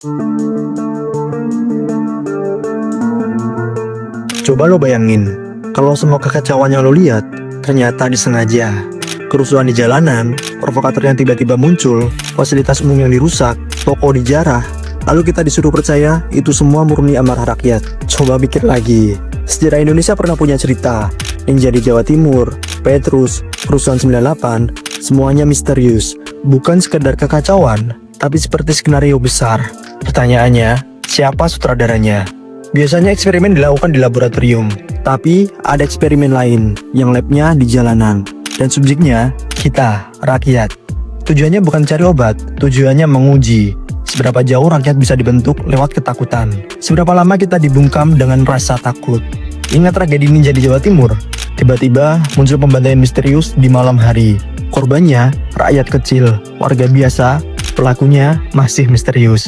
Coba lo bayangin, kalau semua kekacauan yang lo lihat ternyata disengaja. Kerusuhan di jalanan, provokator yang tiba-tiba muncul, fasilitas umum yang dirusak, toko dijarah, lalu kita disuruh percaya itu semua murni amarah rakyat. Coba pikir lagi, sejarah Indonesia pernah punya cerita, Ninja di Jawa Timur, Petrus, kerusuhan 98, semuanya misterius, bukan sekedar kekacauan, tapi seperti skenario besar. Pertanyaannya, siapa sutradaranya? Biasanya eksperimen dilakukan di laboratorium, tapi ada eksperimen lain yang labnya di jalanan. Dan subjeknya, kita, rakyat. Tujuannya bukan cari obat, tujuannya menguji seberapa jauh rakyat bisa dibentuk lewat ketakutan. Seberapa lama kita dibungkam dengan rasa takut. Ingat tragedi Ninja di Jawa Timur? Tiba-tiba muncul pembantaian misterius di malam hari. Korbannya, rakyat kecil, warga biasa, pelakunya masih misterius.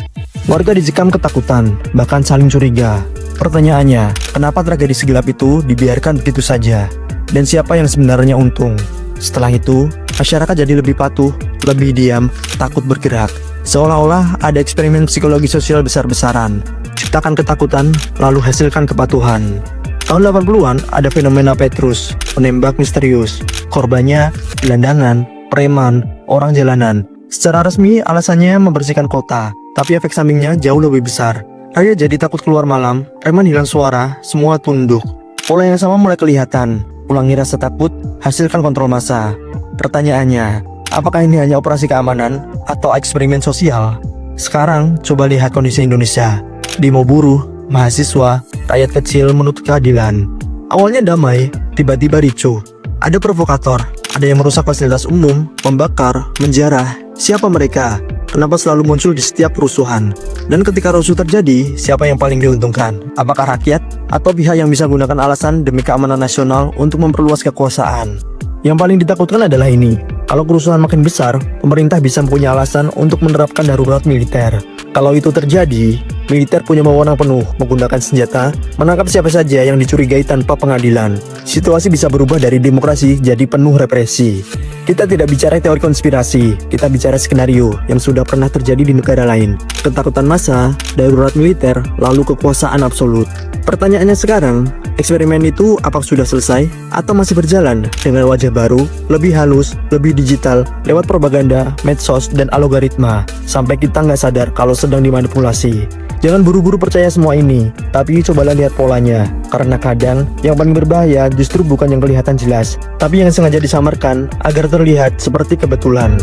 Warga dicekam ketakutan, bahkan saling curiga. Pertanyaannya, kenapa tragedi segelap itu dibiarkan begitu saja? Dan siapa yang sebenarnya untung? Setelah itu, masyarakat jadi lebih patuh, lebih diam, takut bergerak. Seolah-olah ada eksperimen psikologi sosial besar-besaran. Ciptakan ketakutan, lalu hasilkan kepatuhan. Tahun 80-an ada fenomena Petrus, penembak misterius. Korbannya, gelandangan, preman, orang jalanan. Secara resmi alasannya membersihkan kota, tapi efek sampingnya jauh lebih besar. Rakyat jadi takut keluar malam, preman hilang suara, semua tunduk. Pola yang sama mulai kelihatan. Ulangi rasa takut, hasilkan kontrol massa. Pertanyaannya, apakah ini hanya operasi keamanan atau eksperimen sosial? Sekarang coba lihat kondisi Indonesia. Demo buruh, mahasiswa, rakyat kecil menuntut keadilan. Awalnya damai, tiba-tiba ricuh. Ada provokator, ada yang merusak fasilitas umum, membakar, menjarah. Siapa mereka? Kenapa selalu muncul di setiap kerusuhan? Dan ketika rusuh terjadi, siapa yang paling diuntungkan? Apakah rakyat atau pihak yang bisa menggunakan alasan demi keamanan nasional untuk memperluas kekuasaan? Yang paling ditakutkan adalah ini. Kalau kerusuhan makin besar, pemerintah bisa punya alasan untuk menerapkan darurat militer. Kalau itu terjadi, militer punya wewenang penuh menggunakan senjata, menangkap siapa saja yang dicurigai tanpa pengadilan. Situasi bisa berubah dari demokrasi jadi penuh represi. Kita tidak bicara teori konspirasi, kita bicara skenario yang sudah pernah terjadi di negara lain. Ketakutan massa, darurat militer, lalu kekuasaan absolut. Pertanyaannya sekarang, eksperimen itu apakah sudah selesai atau masih berjalan dengan wajah baru, lebih halus, lebih digital, lewat propaganda, medsos, dan algoritma, sampai kita nggak sadar kalau sedang dimanipulasi. Jangan buru-buru percaya semua ini, tapi cobalah lihat polanya. Karena kadang, yang paling berbahaya justru bukan yang kelihatan jelas, tapi yang sengaja disamarkan agar terlihat seperti kebetulan.